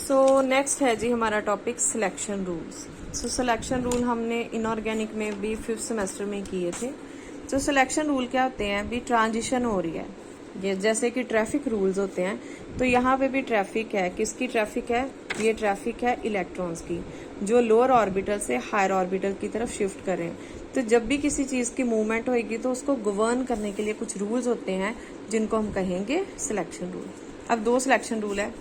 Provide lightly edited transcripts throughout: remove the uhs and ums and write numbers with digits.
So next है जी हमारा topic selection rules. So selection rule हमने इनऑर्गेनिक में भी 5th सेमेस्टर में किए थे। तो सिलेक्शन रूल क्या होते हैं? भी ट्रांजिशन हो रही है, ये जैसे कि ट्रैफिक रूल्स होते हैं। तो यहाँ पे भी ट्रैफिक है। किसकी ट्रैफिक है? ये ट्रैफिक है इलेक्ट्रॉन्स की, जो लोअर ऑर्बिटल से हायर ऑर्बिटल की तरफ शिफ्ट कर रहे हैं। तो जब भी किसी चीज की मूवमेंट होगी तो उसको गवर्न करने के लिए कुछ रूल्स होते हैं जिनको हम कहेंगे सिलेक्शन रूल। अब 2 सिलेक्शन रूल है।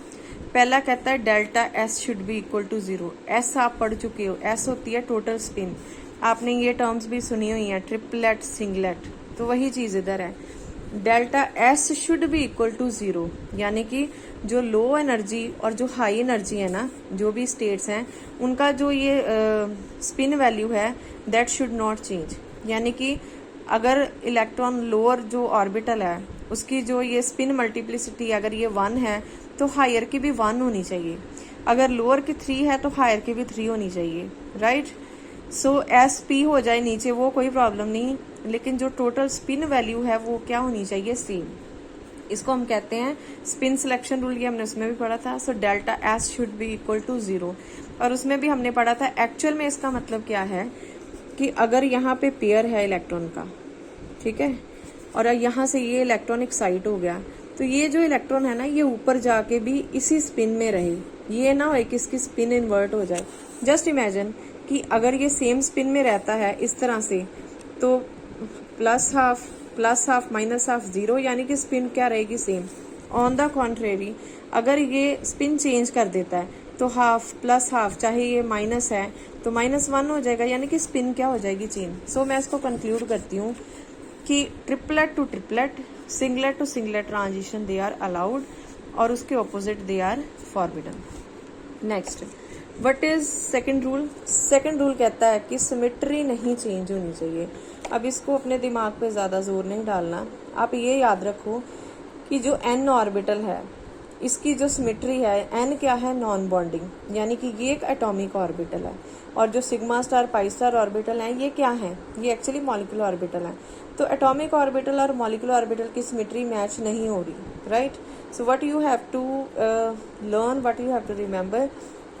पहला कहता है delta S should be equal to 0। S आप पढ़ चुके हो, एस होती है टोटल स्पिन। आपने ये टर्म्स भी सुनी हुई हैं, ट्रिपलेट, सिंगलेट। तो वही चीज इधर है, delta S should be equal to 0, यानी कि जो लो एनर्जी और जो हाई एनर्जी है ना, जो भी स्टेट्स हैं, उनका जो ये स्पिन वैल्यू है दैट शुड नॉट चेंज। यानी कि अगर इलेक्ट्रॉन लोअर जो ऑर्बिटल है उसकी जो ये स्पिन मल्टीप्लिसिटी अगर ये 1 है तो हायर की भी 1 होनी चाहिए। अगर लोअर की 3 है तो हायर की भी 3 होनी चाहिए, राइट। सो एस पी हो जाए नीचे वो कोई प्रॉब्लम नहीं, लेकिन जो टोटल स्पिन वैल्यू है वो क्या होनी चाहिए? सेम। इसको हम कहते हैं स्पिन सिलेक्शन रूल। ये हमने उसमें भी पढ़ा था। So delta S should be equal to 0, और उसमें भी हमने पढ़ा था एक्चुअल में इसका मतलब क्या है कि अगर यहाँ पे पेयर है इलेक्ट्रॉन का, ठीक है, और यहाँ से ये इलेक्ट्रॉन एक्साइट हो गया, तो ये जो इलेक्ट्रॉन है ना ये ऊपर जाके भी इसी स्पिन में रहे, ये ना हो कि इसकी स्पिन इन्वर्ट हो जाए। जस्ट इमेजिन कि अगर ये सेम स्पिन में रहता है इस तरह से, तो प्लस हाफ माइनस हाफ 0, यानी कि स्पिन क्या रहेगी? सेम। ऑन द कॉन्ट्रेरी अगर ये स्पिन चेंज कर देता है तो हाफ प्लस हाफ, चाहे ये माइनस है तो -1 हो जाएगा, यानी कि स्पिन क्या हो जाएगी? चेंज। सो मैं इसको कंक्लूड करती हूँ कि triplet to triplet, singlet to singlet transition they are allowed, और उसके opposite they are forbidden. Next, what is second rule? Second rule कहता है कि सिमेट्री नहीं चेंज होनी चाहिए। अब इसको अपने दिमाग पे ज्यादा जोर नहीं डालना। आप ये याद रखो कि जो n ऑर्बिटल है इसकी जो सिमेट्री है, n क्या है? नॉन बॉन्डिंग, यानी कि ये एक एटॉमिक ऑर्बिटल है। और जो sigma star pi star orbital है ये क्या है? ये एक्चुअली मॉलिक्यूलर ऑर्बिटल है। तो एटॉमिक ऑर्बिटल और मॉलिक्यूलर ऑर्बिटल की सिमेट्री मैच नहीं हो रही, right. So what you have to learn, what you have to remember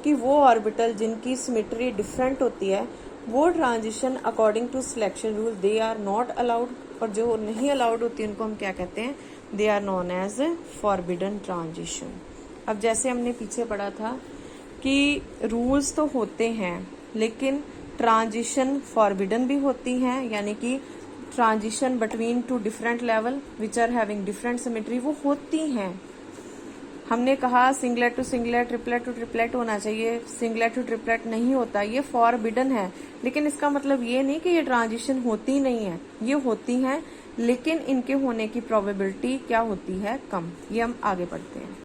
कि वो ऑर्बिटल जिनकी सिमेट्री डिफरेंट होती है वो transition according to selection rule they are not allowed, और जो नहीं अलाउड होती है उनको हम क्या कहते हैं? They are known as forbidden transition. अब जैसे हमने पीछे पढ़ा था कि रूल्स तो होते हैं लेकिन ट्रांजिशन फॉरबिडन भी होती हैं, यानी कि transition between two different level which are having different symmetry वो होती हैं। हमने कहा singlet to singlet, triplet to triplet होना चाहिए, सिंगलेट टू ट्रिपलेट नहीं होता, ये फॉरबिडन है। लेकिन इसका मतलब ये नहीं कि ये ट्रांजिशन होती नहीं है, ये होती हैं, लेकिन इनके होने की प्रोबेबिलिटी क्या होती है? कम। ये हम आगे पढ़ते हैं।